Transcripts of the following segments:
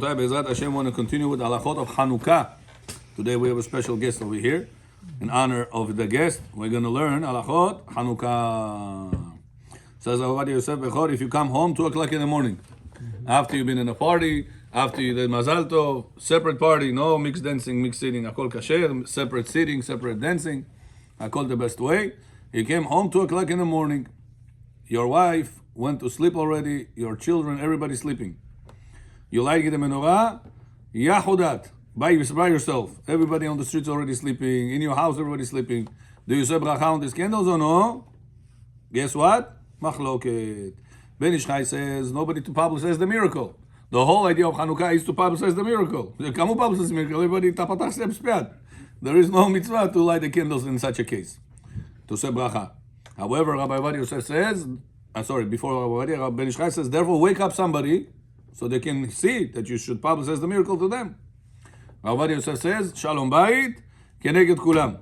Bezrat Hashem, want to continue with halachot of Chanukah. Today we have a special guest over here. In honor of the guest, we're going to learn halachot Chanukah. Says Avadi Yosef Bechor, if you come home 2 o'clock in the morning, after you've been in a party, after you did Mazal Tov, separate party, no mixed dancing, mixed sitting, Akol Kasher, separate sitting, separate dancing, Akol the best way. You came home 2 o'clock in the morning, your wife went to sleep already, your children, everybody sleeping. You light the menorah, Yahudat, by yourself. Everybody on the streets already sleeping. In your house, everybody sleeping. Do you say bracha on these candles or no? Guess what? Machloket. Ben Ish Chai says nobody to publicize the miracle. The whole idea of Chanukah is to publicize the miracle. Kamu publicize the miracle? Everybody tapatach step spiat. There is no mitzvah to light the candles in such a case. To say bracha. However, Rabbi Avadi Yosef says, before Rabbi Avadi, Ben Ish Chai says, therefore wake up somebody so they can see that you should publicize the miracle to them. Rabbi Yosef says, Shalom Bayit, Keneged Kulam.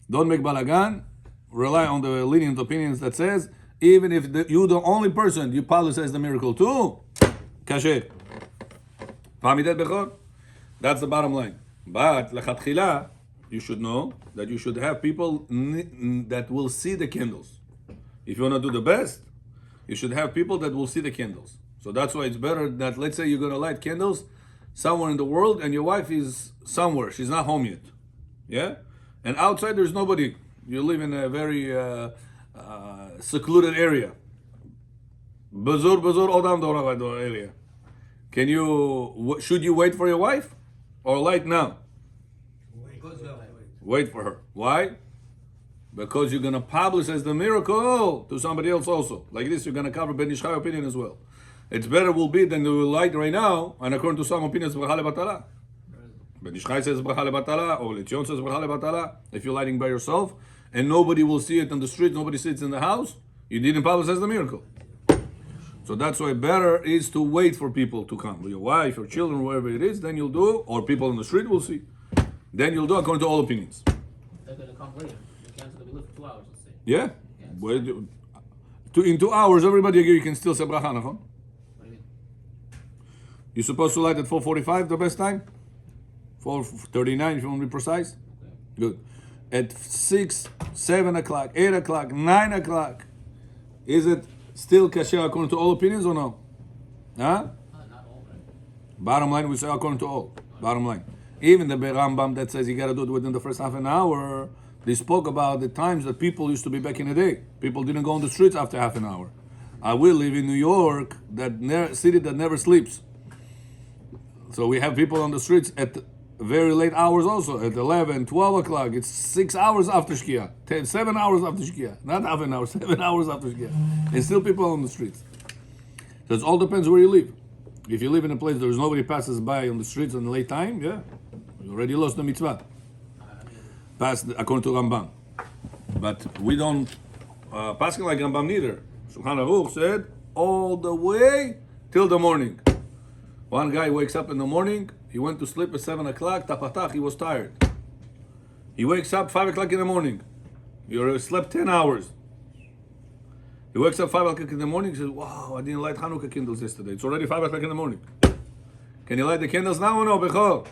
Don't make balagan. Rely on the lenient opinions that says, even if you're the only person you publicize the miracle to, kasher. That's the bottom line. But lechatchila, you should know that you should have people that will see the candles. If you want to do the best, you should have people that will see the candles. So that's why it's better that, let's say you're going to light candles somewhere in the world and your wife is somewhere. She's not home yet. Yeah? And outside there's nobody. You live in a very secluded area. Bazur odam dorava area. Should you wait for your wife? Or light now? Wait for her. Why? Because you're going to publicize the miracle to somebody else also. Like this, you're going to cover Ben Ish Chai opinion as well. It's better will be than you light right now, and according to some opinions, bracha lebatala. Ben Ish Chai says bracha lebatala, or Lechion says bracha lebatala. If you're lighting by yourself, and nobody will see it on the street, nobody sits in the house, you didn't publicize the miracle. So that's why better is to wait for people to come. Your wife, your children, whoever it is, then you'll do, or people on the street will see. Then you'll do according to all opinions. They're going to come later. The candles will be lit for 2 hours, let's say. Yeah. In 2 hours, everybody agree you can still say bracha, nachon? You're supposed to light at 4:45, the best time? 4:39 if you want to be precise? Okay. Good. At 6, 7 o'clock, 8 o'clock, 9 o'clock, is it still kasher according to all opinions or no? Huh? Not all, right? Bottom line, we say according to all. Bottom line. Even the Rambam that says you got to do it within the first half an hour, they spoke about the times that people used to be back in the day. People didn't go on the streets after half an hour. I will live in New York, city that never sleeps. So we have people on the streets at very late hours also, at 11, 12 o'clock. It's 6 hours after Shkia, 7 hours after Shkia. Not half an hour, 7 hours after Shkia. And still people on the streets. So it all depends where you live. If you live in a place there's nobody passes by on the streets in the late time, yeah, you already lost the mitzvah. Passed according to Rambam. But we don't pass like Rambam neither. Shulchan Aruch said all the way till the morning. One guy wakes up in the morning, he went to sleep at 7 o'clock, tapatach, he was tired. He wakes up 5 o'clock in the morning. He already slept 10 hours. He wakes up 5 o'clock in the morning, he says, wow, I didn't light Chanukah candles yesterday. It's already 5 o'clock in the morning. Can you light the candles now or no, Bechor?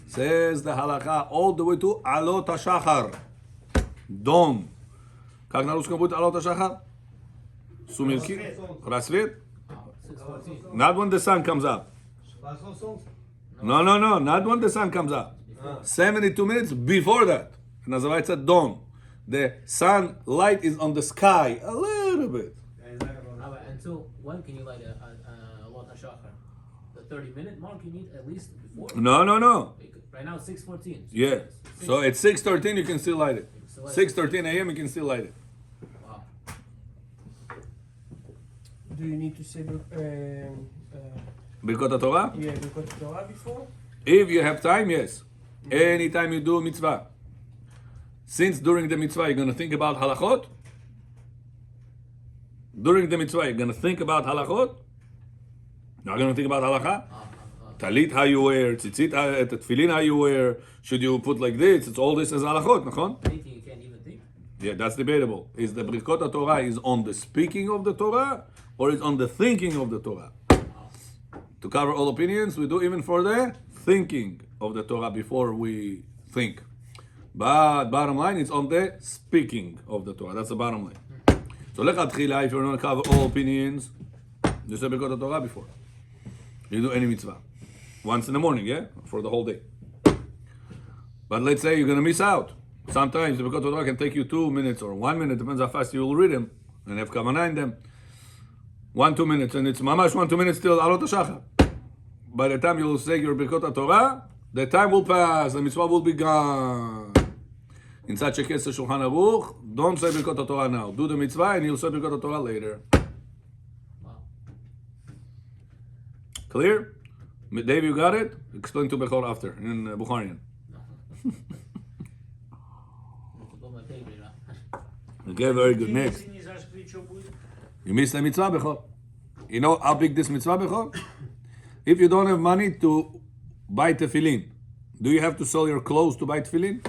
Says the halakha all the way to Alot HaShachar. Dawn. Как на русском будет Alot HaShachar? Сумерки? Рассвет? Not when the sun comes up. No, not when the sun comes up. 72 minutes before that. Nazarite dawn. The sun light is on the sky a little bit. Until when can you light a Lot HaShachar? The 30-minute mark you need at least before? No. Right now it's 6:14. Yeah. So at 6:13 you can still light it. 6:13 a.m. you can still light it. Wow. Do you need to say Birkot Torah? yeah, Birkot Torah before? If you have time, yes. Anytime you do mitzvah. Since during the mitzvah you're going to think about halachot. During the mitzvah you're going to think about halachot. Not going to think about halakha. Talit how you wear, tzitzit, tefillin how you wear. Should you put like this? It's all this as halachot, nachon? Anything you can't even think. Yeah, that's debatable. Is the Birkot Torah is on the speaking of the Torah or is on the thinking of the Torah? To cover all opinions, we do even for the thinking of the Torah before we think. But bottom line, it's on the speaking of the Torah. That's the bottom line. So lechatchila, if you're going to cover all opinions, you say Birkot Torah before. You do any mitzvah. Once in the morning, yeah? For the whole day. But let's say you're going to miss out. Sometimes the Birkot Torah can take you 2 minutes or 1 minute, depends how fast you will read them, and have kavanah in them. 1-2 minutes, and it's mamash 1-2 minutes till alot hashachar. By the time you will say your Birkot Torah, the time will pass, the mitzvah will be gone. In such a case, the Shulchan Aruch, don't say Birkot Torah now. Do the mitzvah and you'll say Birkot Torah later. Wow. Clear? Dave, you got it? Explain to Bechor after, in Bukharian. Put my favorite on. Okay, very good. Next. You missed the mitzvah, Bechor. You know how big this mitzvah, Bechor? If you don't have money to buy tefillin, do you have to sell your clothes to buy tefillin?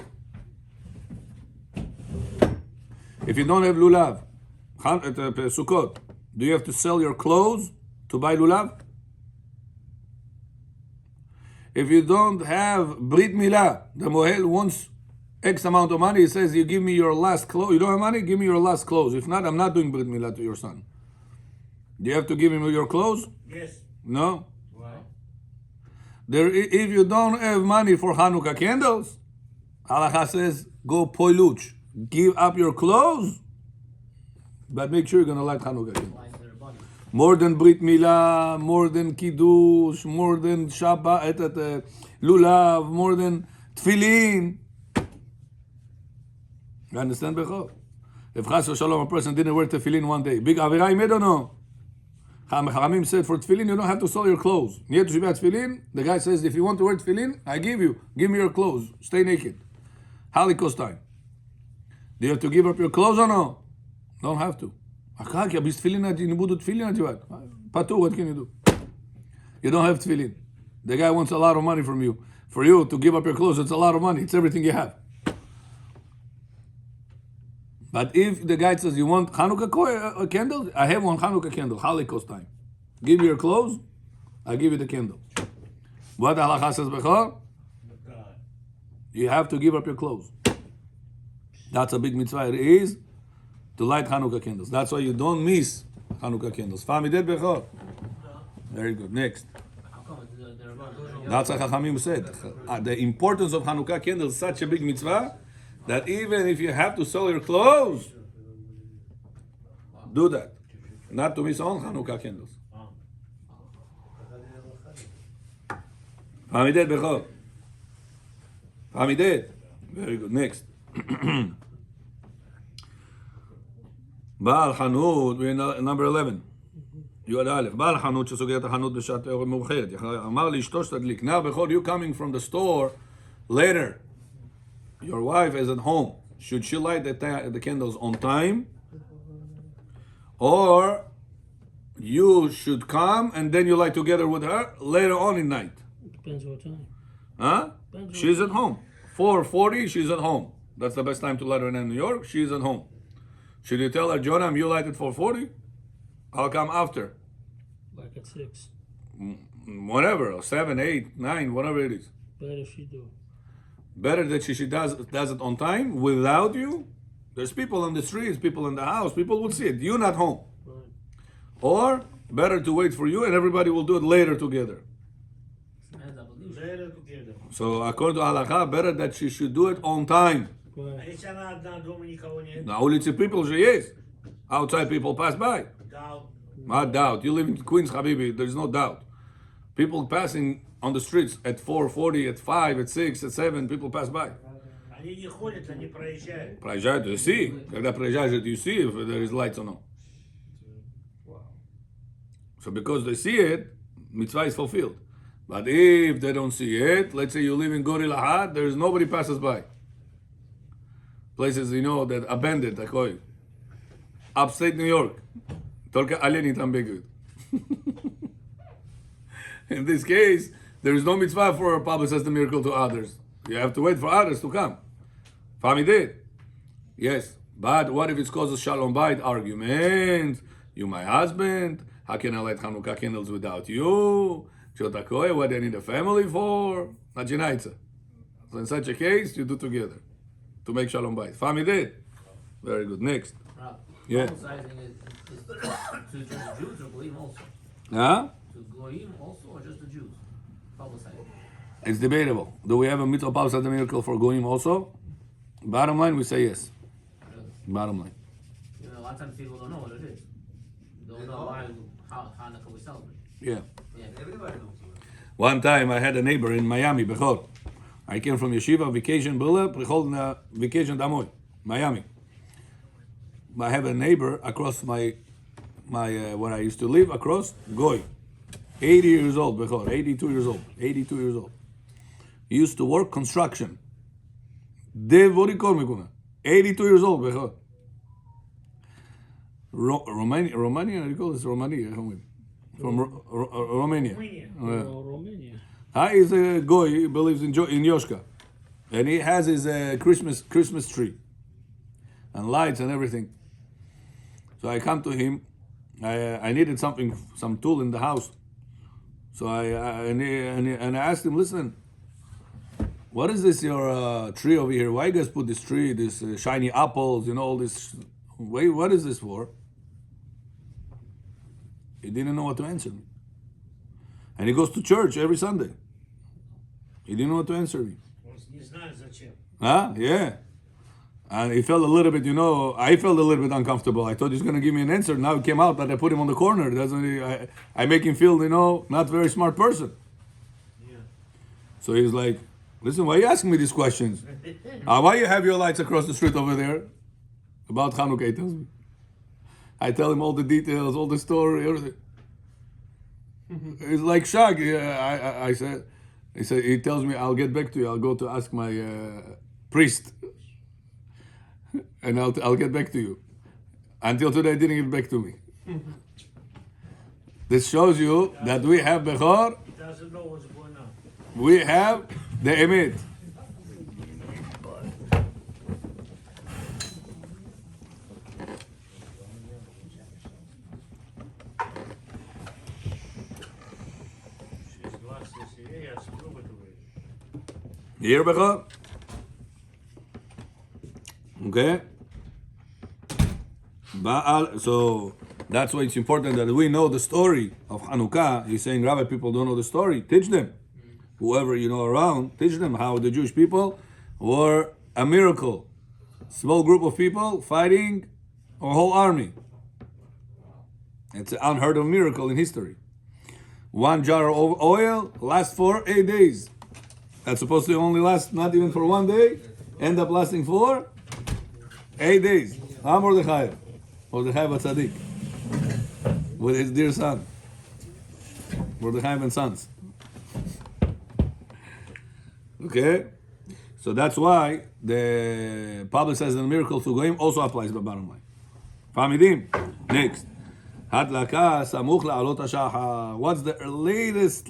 If you don't have lulav, Sukkot, do you have to sell your clothes to buy lulav? If you don't have brit milah, the mohel wants X amount of money, he says, you give me your last clothes. You don't have money? Give me your last clothes. If not, I'm not doing brit milah to your son. Do you have to give him your clothes? Yes. No? Why? If you don't have money for Chanukah candles, halacha says, go poiluch. Give up your clothes, but make sure you're going to light Chanukah candles. Why is there a bunny? More than Brit Milah, more than Kiddush, more than Shabbat, Lulav, more than Tfilin. You understand, Bechor? If Chas v'Shalom, a person didn't wear Tefillin one day, big Avirah he made or no? Chachamim said for Tefillin, you don't have to sell your clothes. Yet to Tefillin, the guy says, if you want to wear Tefillin, I give you. Give me your clothes. Stay naked. Holocaust time. Do you have to give up your clothes or no? Don't have to. What can you do? You don't have tefillin. The guy wants a lot of money from you. For you to give up your clothes, it's a lot of money. It's everything you have. But if the guy says, you want Chanukah candle? I have one Chanukah candle, Holocaust time. Give me your clothes, I give you the candle. What the halacha says, Bechor? You have to give up your clothes. That's a big mitzvah. It is to light Chanukah candles. That's why you don't miss Chanukah candles. Fami did Bechor? Very good. Next. How come they're a bunny? That's what Chachamim said. The importance of Chanukah candles is such a big mitzvah that even if you have to sell your clothes, do that. Not to miss on Chanukah candles. Fami did Bechor? Fami did. Very good. Next. בעל חנות, number 11, יוד א', בעל חנות שסוגר את החנות בשעת ערב מאוחרת, אמר לאשתו שתדליק, now behold you coming from the store later, your wife is at home, should she light the candles on time, or you should come and then you light together with her later on in night? Depends what time. Huh? She's at home. 4:40, she's at home. That's the best time to let her in New York. She's at home. Should you tell her, Jonam, you light it for 4:40? I'll come after. Like at 6. Whatever, or 7, 8, 9, whatever it is. Better she do. Better that she does it on time without you. There's people on the streets, people in the house, people will see it. You're not home. Right. Or better to wait for you and everybody will do it later together. So according to halakha, better that she should do it on time. Right. На улице people же есть. Outside people pass by. Not doubt. You live in Queens, Habibi. There's no doubt. People passing on the streets at 4:40, at 5, at 6, at 7. People pass by. Они не ходят, они проезжают. Проезжают, you see. Когда проезжаешь, you see if there is lights or no. So because they see it, mitzvah is fulfilled. But if they don't see it, let's say you live in Gorilla Hat, there's nobody passes by. Places, that abandoned, такой. Upstate New York. Только олени там бегают. In this case, there is no mitzvah for publicize the miracle to others. You have to wait for others to come. Fami did. Yes. But what if it causes shalom bayit argument? You my husband. How can I light Chanukah candles without you? Shotakoy, what they need a family for? Nachinaitza. So in such a case, you do together to make shalom bayit. Fami did. Very good. Next. Yeah. Publicizing is to just Jews or Goyim also? Huh? To Goyim also or just the Jews? Publicizing. It's debatable. Do we have a mitzvah pausa the miracle for goyim also? Bottom line, we say yes. Bottom line. You know, a lot of times people don't know what it is. Don't know why how Hanukkah we celebrate. Yeah. Yeah. Everybody knows. One time I had a neighbor in Miami, Bechor. I came from yeshiva, vacation, Bula, Bechor, vacation, Damoy, Miami. I have a neighbor across my where I used to live, across, Goy. 80 years old, Bechor, 82 years old. 82 years old. He used to work construction. 82 years old, Bechor. Romania, I recall it's Romania. From Romania. Romania. He is a goy. He believes in Yoshka, and he has his Christmas tree, and lights and everything. So I come to him. I needed something, some tool in the house. So I asked him, listen, what is this your tree over here? Why you guys put this tree, this shiny apples, all this? Wait, what is this for? He didn't know what to answer me. And he goes to church every Sunday. He didn't know what to answer me. Он не знает зачем. Huh? Yeah. And he felt a little bit, I felt a little bit uncomfortable. I thought he's going to give me an answer. Now it came out that I put him on the corner. I make him feel, not very smart person. Yeah. So he's like, listen, why are you asking me these questions? Why you have your lights across the street over there? About Chanukah, he tells me. I tell him all the details, all the story, everything. He's like shocked. Yeah, he tells me, I'll get back to you. I'll go to ask my priest. And I'll get back to you. Until today, he didn't get back to me. This shows you that we have Bechor, He doesn't know what's going on. we have the Emet. Через 20 серий я сплю в эту время. Here, Bechor? Okay? So that's why it's important that we know the story of Chanukah. He's saying, Rabbi, people don't know the story. Teach them. Whoever around, teach them how the Jewish people were a miracle. Small group of people fighting a whole army. It's an unheard of miracle in history. One jar of oil lasts for 8 days. That's supposed to only last not even for 1 day. End up lasting for 8 days. Mordechai Tzaddik, with his dear son. Mordechai and sons. Okay? So that's why the Bible says the miracle to Goyim also applies to the bottom line. Famidim. Next. Hadlaka samuch la'alot hashachar. What's the latest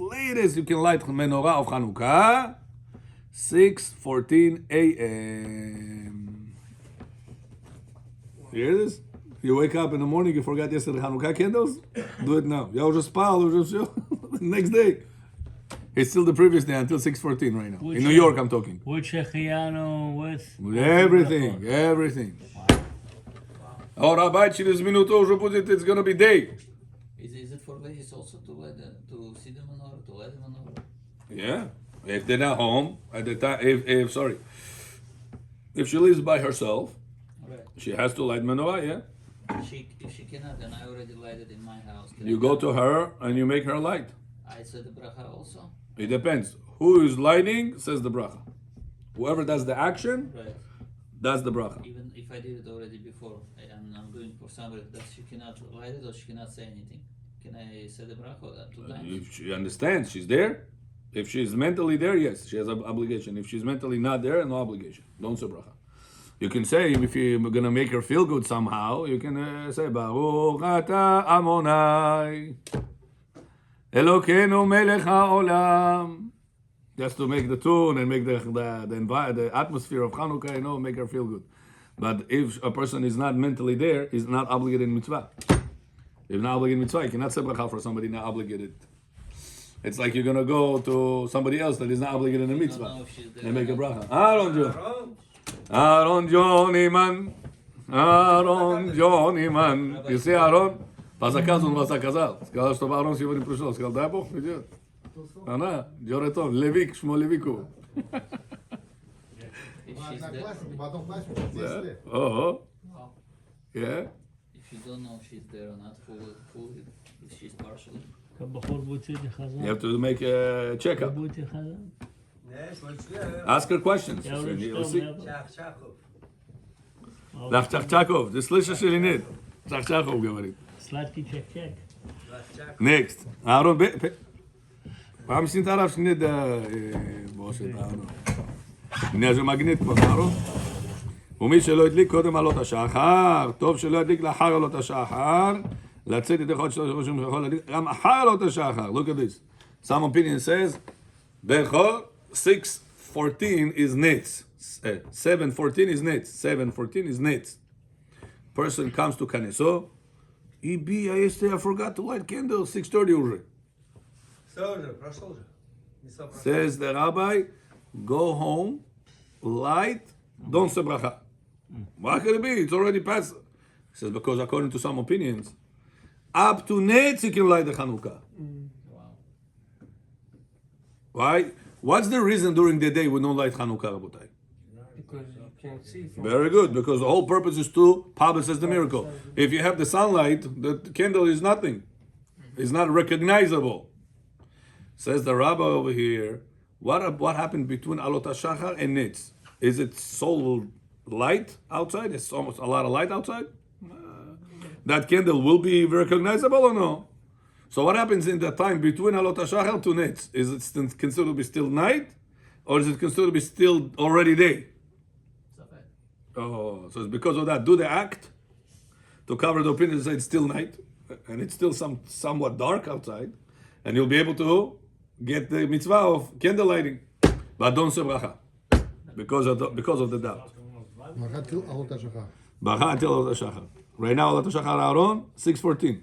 you can light menorah of Chanukah? 6:14 a.m. You hear this? You wake up in the morning, you forgot yesterday Chanukah candles? Do it now. You just spal, next day. It's still the previous day until 6:14 right now. Which In New York, I'm talking. With Shechianu, with... With everything. Oh, Rabbi, через минуту уже будет, it's going to be day. Is it for ladies also to see the menorah, to light the menorah? Yeah. If they're not home, at the time, if she lives by herself, Right. she has to light menorah, yeah? If she cannot, then I already lighted in my house. Can You I go do- to her and you make her light. I said the bracha also. It depends. Who is lighting says the bracha. Whoever does the action, Right. does the bracha. Even if I did it already before, and I'm doing for somebody that she cannot light it or she cannot say anything. Can I say the bracha 2 times? If she understands, she's there. If she's mentally there, yes, she has an obligation. If she's mentally not there, no obligation. Don't say bracha. You can say, if you're gonna make her feel good somehow, you can say Baruch Ata Amonai Elokeinu Melech HaOlam, just to make the tune and make the atmosphere of Chanukah, make her feel good. But if a person is not mentally there, he's not obligated in mitzvah. If not obligated in mitzvah, you cannot say bracha for somebody not obligated. It's like you're gonna go to somebody else that is not obligated in a I don't mitzvah. know if she's there. They make a or not. bracha. Aaron Johnny man. Aaron Johnny man. You see Aaron? Pa zakazał, on was zakazał. Сказал, чтобы Aaron сегодня пришел. Сказал, дай Бог придет. Она, Джоретов, Левик, шмо Левику. If she's there, Одноклассники, потом классники, 10 лет. Oh, yeah. if you don't know if she's there or not, fully, if she's partially. הבחור רוצה You לחזן? have to make a checkup. רוצה חזן? Ask her questions. Ja, You'll see. אבל לך צ'חצ'קוב, זה סלישה שלי נית. צ'חצ'קוב גברית. סלטקי צ'ק צ'ק. Next. אהרון, פעם עשית הרב שנית, משה, אהרון. הנה זה מגנית כבר, אהרון. ומי שלא הדליק קודם עלות השחר, טוב שלא הדליק לאחר עלות השחר, לצאת ידי חודש שלוש ראשון יכול להדליק גם אחר עלות השחר. Look at this. Some opinion says, בכל 6:14 is nets. 7:14 is nets. 7:14 is nets. Person comes to Kaneso. Yesterday I forgot to light candles. 6:30 уже. Says the rabbi, go home, light, don't say bracha. Why could it be? It's already past. He says, because according to some opinions, up to nets you can light the Chanukah. Why? What's the reason during the day we don't light Chanukah, Rabotai? Because you can't see from Very good, because the whole purpose is to publicize the miracle. If you have the sunlight, the candle is nothing. It's not recognizable. Says the rabbi over here, what happened between Alot HaShachar and Nitz? Is it so light outside? It's almost a lot of light outside? That candle will be recognizable or no? So what happens in the time between Alot HaShachar to Nitz? Is it considered to be still night? Or is it considered to be still already day? Oh, so it's because of that. Do the act to cover the opinion and say it's still night and it's still somewhat dark outside, and you'll be able to get the mitzvah of candle lighting. But don't say bracha because of the doubt. Махатил Алот HaShachar. Bracha until Alot HaShachar. Right now, Alot HaShachar Aaron 6:14.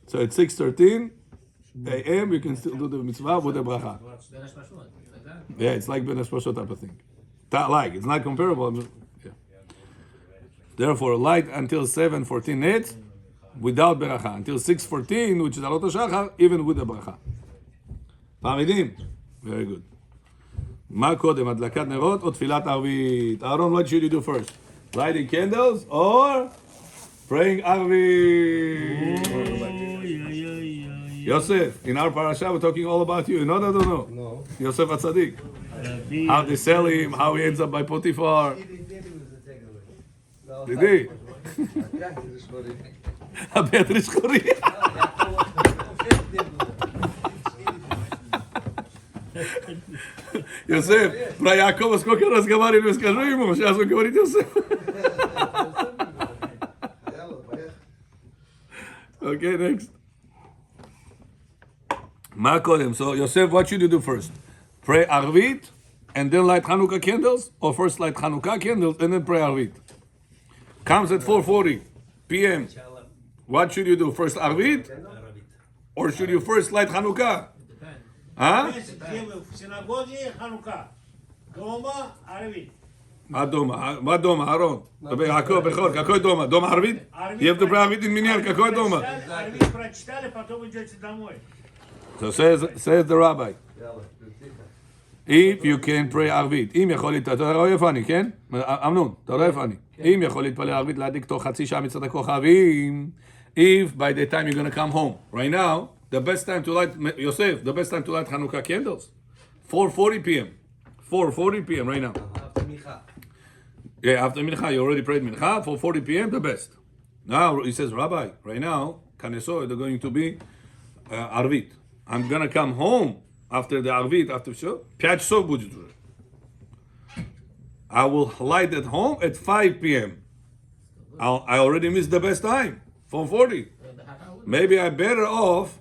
So at 6:13 a.m. you can still do the mitzvah with the bracha. בין השמשות, like that. Yeah, it's like Ben Espashot type of thing. It's not comparable. Yeah. Therefore, light until 7:14 nets without beracha. Until 6:14, which is Alot HaShachar, even with the bracha. מעמידים? Very good. מה קודם, הדלקת נרות או תפילת ערבית? Aaron, what should you do first? Lighting candles or praying ערבית? Yosef, in our parasha, we're talking all about you. You know that or no? No. Yosef HaTzadik. How they sell him, how he ends up by Potiphar. Did he? Beatrice Khori. Йосеф, про Якова сколько разговаривали, скажу ему, сейчас он говорит Йосеф. Okay, next. מה קודם? So, Yosef, what should you do first? Pray Arvit and then light Hanukkah candles? Or first light Hanukkah candles and then pray Arvit? Comes at 4:40 p.m. What should you do? First Arvit? Or should you first light Hanukkah? Huh? В синагоге Ханука. Дома Арвит. מה דומה, אהרון? יעקב, בכור, какой дома? Дома Arvit? You have to pray Arvit in Minyan, какой дома? Арвит прочитали, потом идете домой. So says the rabbi, if you can pray ערבית, אם יכול להתפלל, אתה רואה איפה אני, כן? אמנון, אתה רואה איפה אני? אם יכול להתפלל ערבית, להדליק תוך חצי שעה מצד הכוכבים, if by the time you're going to come home, right now, the best time to light, Yosef, the best time to light Hanukkah candles, 4:40 p.m. 4:40 p.m. right now. after Micha. Yeah, after Mincha, you already prayed Mincha, 4:40 p.m. the best. Now, he says, Rabbi, right now, Kaneso, they're going to be Arvit. I'm going to come home after the Arvit, after show. 5 часов будет уже. I will light at home at 5 p.m. I already missed the best time, 4:40. Maybe I'm better off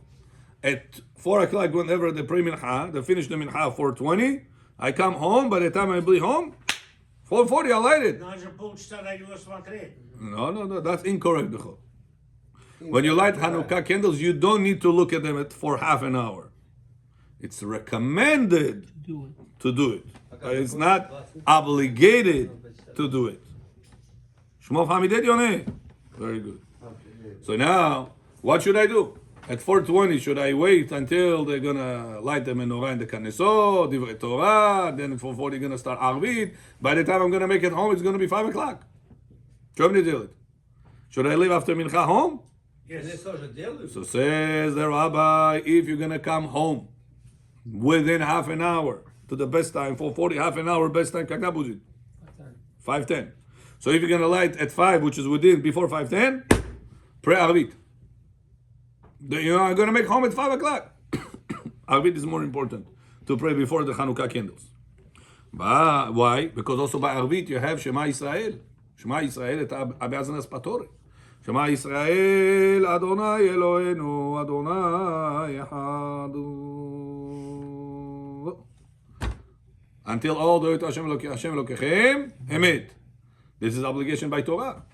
at 4 o'clock whenever they pray Mincha, they finish the Mincha 4:20. I come home, by the time I be home, 4:40, I light it. Надо же полчаса на него смотреть. No, that's incorrect. When you light Hanukkah candles, you don't need to look at them for half an hour. It's recommended Do it. to do it. But it's not obligated to do it. Shmov Hamided Yoneh. Very good. So now, what should I do? At 4:20, should I wait until they're gonna light the menorah in the Knesset, Divrei Torah, then at 4:40 gonna start Arvit. By the time I'm gonna make it home, it's gonna be 5 o'clock. Should I leave after Mincha home? Yes. So says the rabbi, if you're gonna come home within half an hour to the best time, 4:40, half an hour best time, kaka buzit? 5:10. So if you're gonna light at 5, which is within before 5:10, pray Arvit. You're gonna make home at 5 o'clock. Arvit is more important to pray before the Chanukah candles. But why? Because also by Arvit you have Shema Yisrael. Shema Yisrael et Abiazanas Patore. Shema Yisrael Adonai Eloheinu Adonai Echad. Until all the way to Hashem Elokechem Emet. This is obligation by Torah.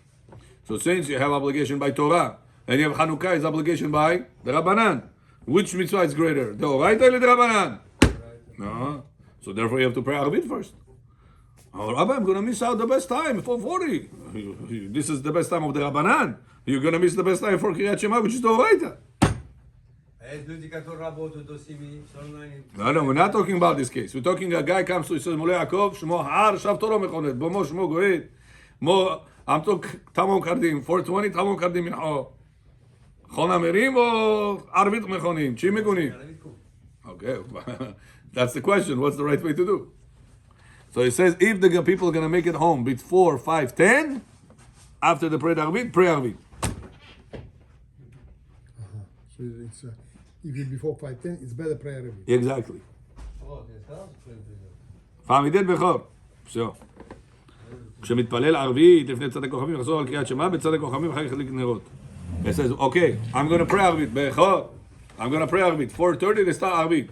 So since you have obligation by Torah and you have Chanukah is obligation by the Rabbanan, which mitzvah is greater? The Oraita or the Rabbanan? No. So therefore you have to pray Arvit first. Oh, Rabbi, I'm going to miss out the best time, 4:40. This is the best time of the Rabbanan. You're going to miss the best time for Kriyat Shema, which is the Oraita. No, we're not talking about this case. We're talking a guy comes to, he says, Mole Yaakov, Shmo Har, Shav Torah Mechonet, Bomo Shmo Goet. I'm talking Tamon Kardim, 4:20, Tamon Kardim Mincho. Chon Amerim or Arvit Mechonim? Chi Megunim? Okay, that's the question. What's the right way to do? So he says, if the people are going to make it home before 5:10, after the prayer Arvit, pray Arvit. So it's if it's before 5:10, it's better prayer every. Exactly. פעמידת בכור. בסדר. כשמתפלל ערבית לפני צד הכוכבים, לחזור על קריאת שמע, בצד הכוכבים אחר כך להדליק נרות. He says, okay, I'm going to pray ערבית, בכור. I'm going to pray ערבית. 4:30 they start ערבית.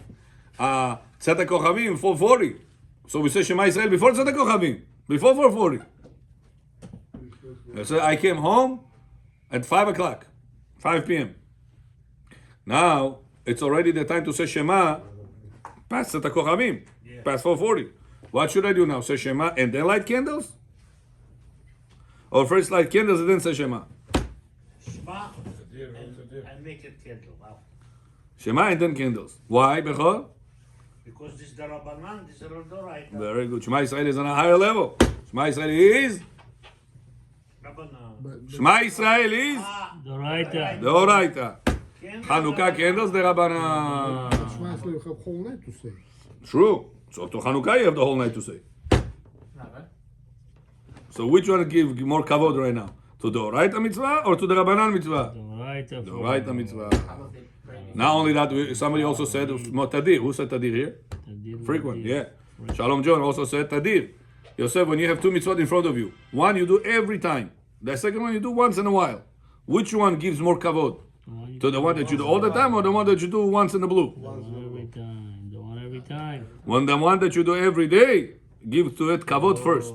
צד הכוכבים, 4:40. So we say Shema Yisrael before צד הכוכבים. Before 4:40. So I came home at 5 o'clock. 5 p.m. Now, it's already the time to say Shema past צד הכוכבים. Past 4:40. What should I do now? Say Shema and then light candles? Or first light candles and then say Shema? Shema and make it candle. Wow. Shema and then candles. Why, Bechor? Because this is the Rabbanan, this is the Doraita. Very good. Shema Yisrael is on a higher level. Shema Yisrael is? Rabbanan. Shema Yisrael is? Doraita. The Oraita. Chanukah candles, the Rabbanan. Shema Yisrael, you have whole night to say. True. So to Chanukah you have the whole night to say. Not right. So which one give more kavod right now? To the Oraita mitzvah or to the Rabbanan mitzvah? Doraita. The Oraita mitzvah. How about they pray? Not only that, somebody also said Tadir. Who said Tadir here? Frequent, yeah. Shalom John also said Tadir. Yosef, when you have two mitzvot in front of you, one you do every time, the second one you do once in a while. Which one gives more kavod? To the one that you do all the time or the one that you do once in the blue? The one every time. The one every time. When the one that you do every day, give to it kavod first.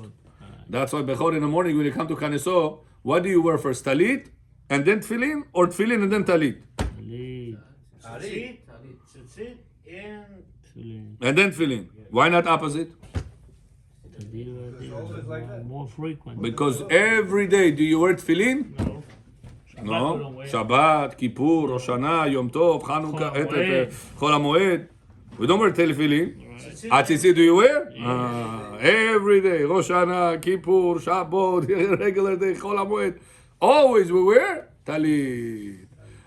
That's why Bechor in the morning when you come to Kaneso, what do you wear first? Talit and then tefillin or tefillin and then talit? Lead. Tzitzit, and And then tefillin. Why not opposite? More frequent. Because every day do you wear tefillin? No. Shabbat, Kippur, Rosh Hashanah, Yom Tov, Chanukah, Chol HaMoed. We don't wear tefillin. Tzitzit do you wear? Every day. Rosh Hashanah, Kippur, Shabbat, regular day, Chol HaMoed. Always we wear talit.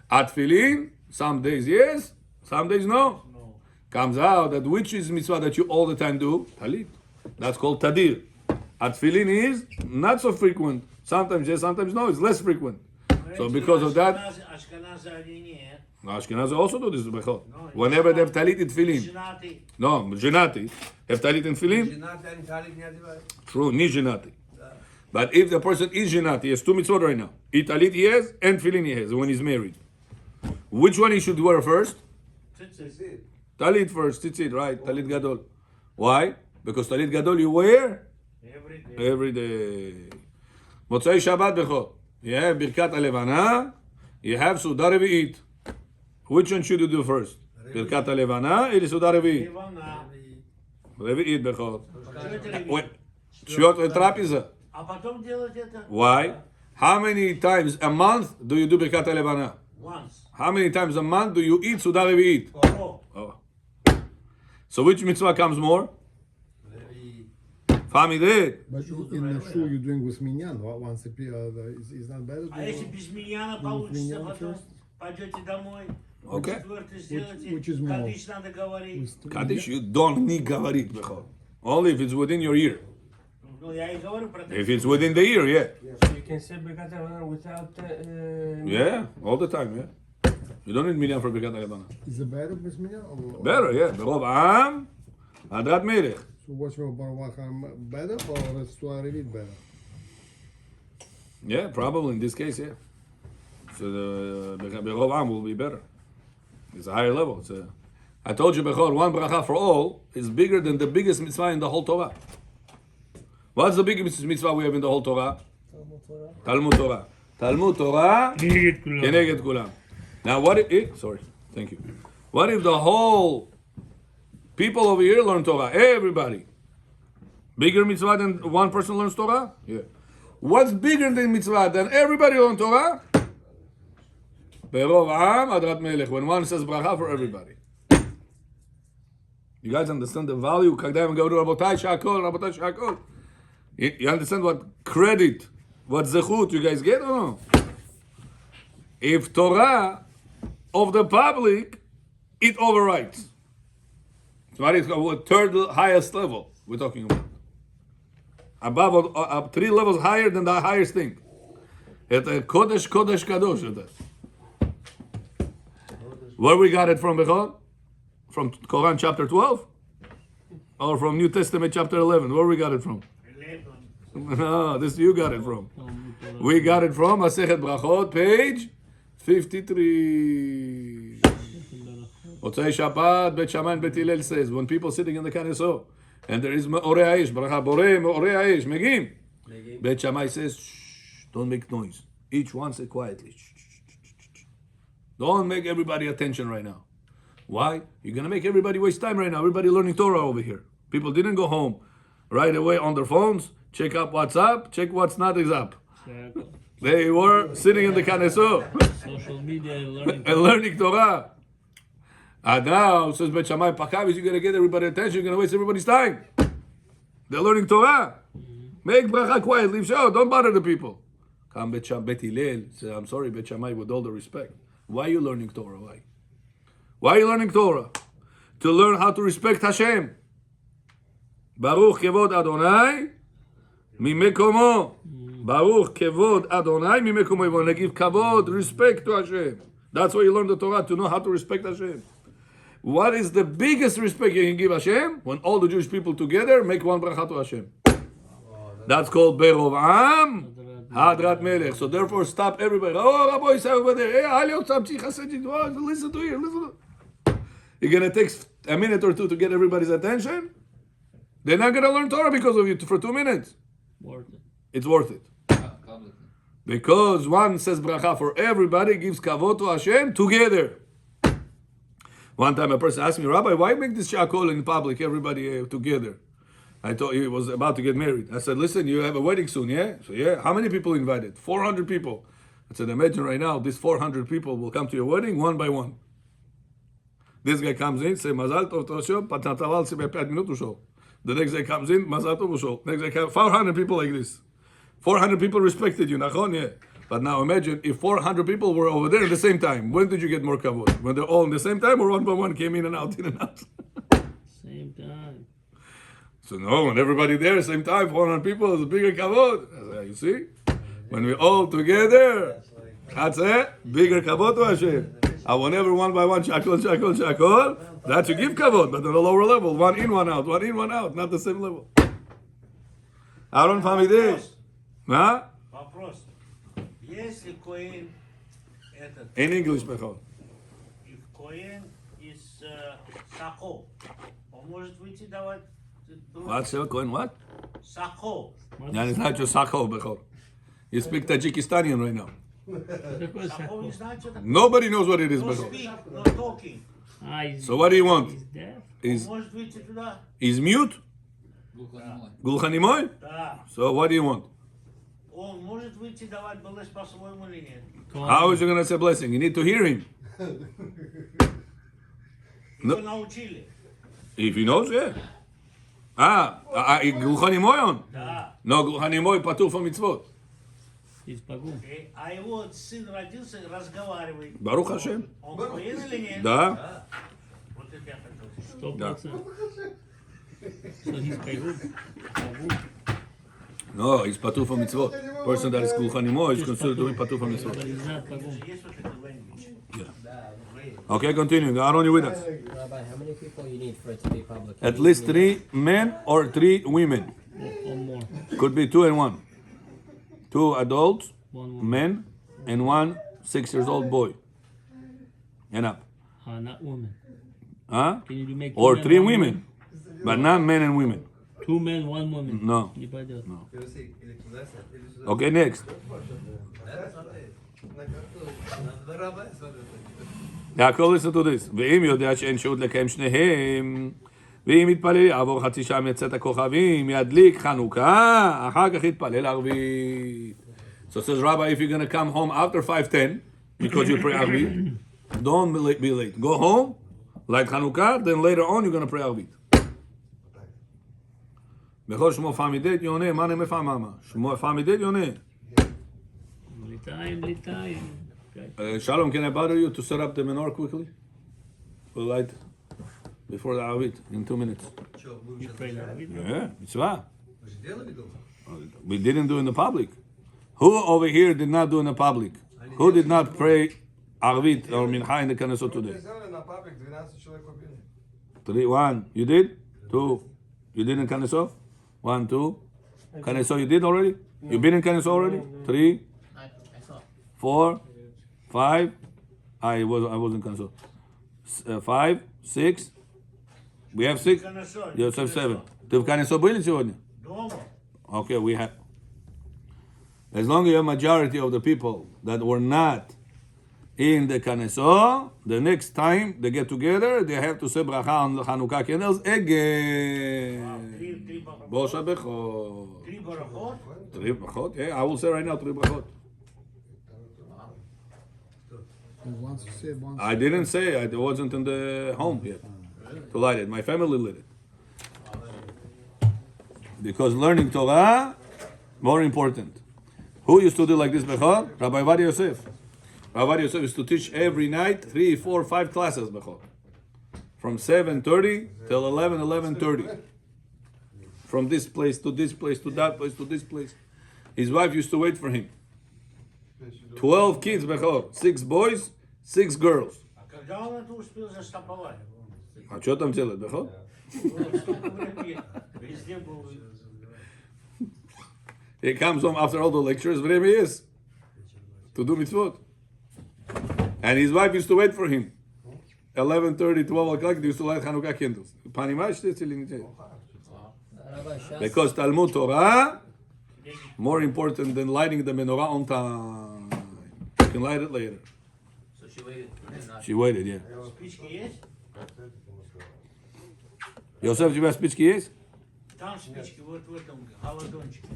Tefillin, some days yes, some days no. Comes out that which is mitzvah that you all the time do? Talit. That's called tadir. Tefillin is not so frequent. Sometimes yes, sometimes no. It's less frequent. So because of that, Ashkenaz Aliniyah. Ashkenazi also do this. Whenever they have talit and tefillin. Shinati. No, Jenati. Have talit and tefillin? True, ni Jenati. But if the person is Jenati, he has two mitzvot right now. Talit he has and tefillin he has when he's married. Which one he should wear first? Tzitzit. Talit first, tzitzit, right? Talit gadol. Why? Because talit gadol you wear Every day. every day. Motzei Shabbat bechol. You have Birkat Alevana, you have Suda Revi'it. Which one should you do first? ברכת הלבנה היא לסעודה רביעית. Ивана. רביעית בכור. Что это ревизия? Wait, что трапеза? А потом делать это Why? How many times a month do you do ברכת הלבנה? once. How many times a month do you eat סעודה רביעית? Oh. Oh. So which mitzvah comes more? Fahmi did. But in the shul you're doing with minyan, once a is not better. А если без миньяна Без получится, миньяна потом first? пойдете домой, Okay. четвертый сделайте, which is more? кадыш надо говорить. Kaddish, you don't need gavarit bechor. Only if it's within your ear. Ну, я и говорю про If it's within the ear, yeah. So you can say Birkat Havana without. Yeah, all the time, yeah. You don't need minyan for ברכת הלבנה. Is it better with minyan? Better, yeah. ברוב עם, הדרת מלך. So what's your Baruch better or Su'a Revit better? Yeah, probably in this case, yeah. So the ברוב עם will be better. It's a higher level. I told you before, one bracha for all is bigger than the biggest mitzvah in the whole Torah. What's the biggest mitzvah we have in the whole Torah? Talmud Torah. Talmud Torah. כנגד כולם. כנגד כולם. Now what if, sorry, thank you. What if the whole people over here learn Torah? Everybody. Bigger mitzvah than one person learns Torah? Yeah. What's bigger than mitzvah than everybody learn Torah? ברוב עם, הדרת מלך. When one says bracha for everybody. You guys understand the value? когда הם גאו רבותיי שהכל, רבותיי שהכל. You understand what credit, what zechut you guys get or no? If Torah of the public, it overrides. What is what third highest level we're talking about? Above 3 levels higher than the highest thing. It's a kodesh kadosh. Where we got it from, Bechor? From Quran chapter 12? Or from New Testament chapter 11? Where we got it from? No, this you got it from. We got it from Masechet Brachot, page 53. Otzei Shabbat, Bet Shammai and Bet Hillel says, when people sitting in the Knesset, and there is Me'orei Ha'esh, Bracha Borei, Me'orei Ha'esh, Megim. Bet Shammai says, shh, don't make noise. Each one say quietly. Shh, shh, shh, shh, shh. Don't make everybody attention right now. Why? You're going to make everybody waste time right now. Everybody learning Torah over here. People didn't go home right away on their phones, check up what's up, check what's not is up. Exactly. They were sitting in the Knesset Social media and learning. and learning Torah. And now, says Bet Shammai, Pakavis, you're going to get everybody's attention, you're going to waste everybody's time. They're learning Torah. Make bracha quiet, leave show, don't bother the people. Come Bet Hillel, say, I'm sorry, Bet Shammai, with all the respect. Why are you learning Torah? Why? Why are you learning Torah? To learn how to respect Hashem. Baruch kevod Adonai mimekomo. Baruch kevod Adonai mimekomo. You want to give kavod, respect to Hashem. That's why you learn the Torah, to know how to respect Hashem. What is the biggest respect you can give Hashem? When all the Jewish people together make one bracha to Hashem. That's called Berov Am Hadrat Melech. So therefore, stop everybody. Oh, Rabbi is over there. Hey, Aliyot Samchi Chassid. Listen to here. Listen. You're gonna take a minute or two to get everybody's attention. They're not gonna learn Torah because of you for 2 minutes. Worth it. It's worth it. Publicly. Because one says bracha for everybody, gives kavod to Hashem together. One time a person asked me, Rabbi, why make this shakol in public, everybody together? I thought he was about to get married. I said, listen, you have a wedding soon, yeah? So yeah, how many people invited? 400 people. I said, imagine right now, these 400 people will come to your wedding one by one. This guy comes in, say, Mazal Tov Tosho, Patataval se 5 minutos show. The next guy comes in, Mazal Tov show. Next guy comes, 400 people like this. 400 people respected you, nachon, yeah. But now imagine if 400 people were over there at the same time. When did you get more kavod? When they're all in the same time, or one by one came in and out, in and out? Same time. So no, when everybody there, same time, 400 people is a bigger kavod. I said, you see? When we're all together, that's it. Bigger kavod to Hashem. And whenever one by one, shakol, that you give kavod, but on a lower level. One in, one out, one in, one out. Not the same level. Aaron Famide. Huh? Вопрос. Если Коэн этот, In English, Bechor. if Коэн из Сахо, он может выйти давать What, sir? Cohen, what? Сахо. Yeah, it's not just Sakho, Bechor. You speak Tajikistanian right now. Сахо не знает, что такое. Nobody knows what it is, No Bechor. speak, no talking. So what do you want? He's deaf. Is Может выйти туда? is mute? Глухонемой. Gulchanimoy? Да. So what do you want? Он может выйти давать балыш по-своему или нет? How is he gonna say blessing? You need to hear him. Его научили. If he knows, yeah. Gulchanimoy on? Да. No, Gulchanimoy patur for mitzvot. He's pagum. А его сын родился, разговаривает. Baruch Hashem. Он воин или нет? Да. Вот это я хотел. 100%. So he's pagum. Pagum. No, he's patur for mitzvot. Person that is Gulchanimoy is considered to be patur for But mitzvot. he's not pagum. Есть вот это language. Okay, continue. Aaron, you with us? Rabbi, how many people you need for it to be public? At least 3 men or 3 women. Or more. Could be 2 and 1. 2 adults, One woman. men, and 1 6-year-old boy. And up. Not women. Huh? Can you make two Or men, 3 one women. But not men and women. 2 men, 1 woman. No. Не пойдет. Okay, next. יעקב listen to this. ואם יודע שאין שהות לקיים שניהם, ואם יתפלל יעבור חצי שעה מצאת הכוכבים, ידליק חנוכה, אחר כך יתפלל ערבית. So says Rabbi, if you're going to come home after 5:10, because you pray ערבית, don't be late. Go home, light חנוכה, then later on you're going to pray ערבית. בכל שמו פעמידית יונה, מה נמי פעממה? שמו פעמידית יונה. בלי time. Okay. Shalom, can I bother you to set up the menorah quickly? We'll light before the Arvit in 2 minutes. You pray that. Yeah, mitzvah. We didn't do in the public. Who over here did not do in the public? Who did not pray Arvit or Mincha in the Knesset today? 3, 1. You did? 2. You did in Knesset? 1, 2. Knesset you did already? You been in Knesset already? 3, I saw. 4, 5. I wasn't Knesset. 5, 6. We have 6. You have 7. Ты в Knesset были сегодня? Дома. Okay, we have. As long as you have majority of the people that were not in the Knesset, the next time they get together, they have to say bracha on the Chanukah candles again. Три Bo Shabechot. Три барахот. 3 brachot. Yeah, I will say right now 3 brachot. Once you say, once I didn't say I wasn't in the home yet to light it. My family lit it. Because learning Torah more important. Who used to do like this bechor? Rabbi Vadi Yosef. Rabbi Yosef used to teach every night 3, 4, 5 classes bechor. From 7:30 till 11:30. From this place to this place to that place to this place. His wife used to wait for him. 12 kids bechor. 6 boys, 6 girls. А когда он это успел заштамповать? А что там делать, бechor? Везде был. He comes home after all the lectures, whatever he is, to do mitzvot. And his wife used to wait for him. 11:30, 12 o'clock, they used to light Chanukah candles. Rabbi Shas, Because Talmud Torah, more important than lighting the menorah on time. You can light it later. So she waited for him, not She waited, yeah. Спички есть? Yosef, у тебя спички есть? Там спички, вот в этом холодончике.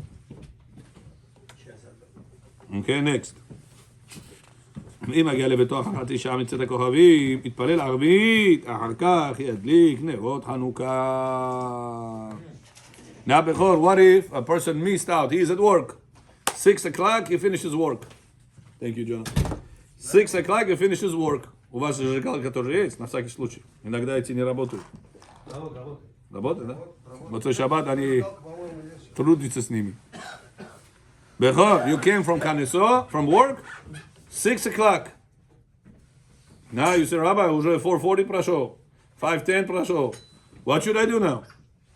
Okay, next. אם מגיע לבתוך חצי שעה מצאת הכוכבים, יתפלל ערבית, אחר כך ידליק נרות חנוכה. Now, Bechor, what if a person missed out? He is at work. 6 o'clock, he finishes work. Thank you, John. 6 o'clock, he finishes work. У вас же зажигалка тоже есть, на всякий случай. Иногда эти не работают. Работают, да? Вот в шаббат они трудятся с ними. Bechor, you came from Knesset, from work, 6 o'clock. Now you say, Rabbi, уже 4:40 прошел, 5:10 прошел. What should I do now?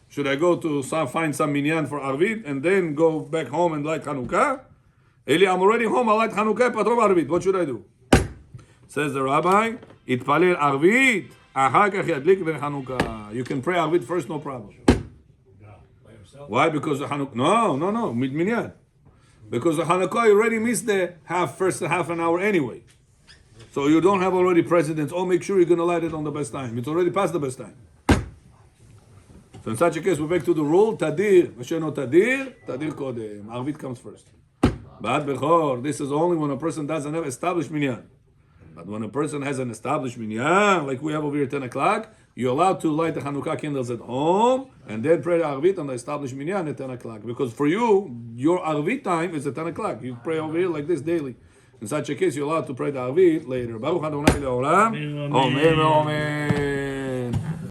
Should I go to find some minyan for Arvit and then go back home and light Chanukah? Eli, I'm already home, I light Chanukah, patrom Arvit. What should I do? Says the Rabbi, Itpalel Arvit, אחר כך ידליק וחנוכה. You can pray Arvit first, no problem. Why? Because the Chanukah, no, with minyan. Because the Chanukah already missed the first half an hour anyway. So you don't have already precedence. Oh, make sure you're going to light it on the best time. It's already past the best time. So in such a case, we're back to the rule, Tadir. Masheno Tadir, Tadir Kodem. Arvit comes first. But Bechor, this is only when a person doesn't have established minyan. But when a person has an established minyan, like we have over here at 10 o'clock, you're allowed to light the Chanukah candles at home and then pray the Arvit on the established minyan at 10 o'clock. Because for you, your Arvit time is at 10 o'clock. You pray over here like this daily. In such a case, you're allowed to pray the Arvit later. Baruch Adonai Le'olam. Omer.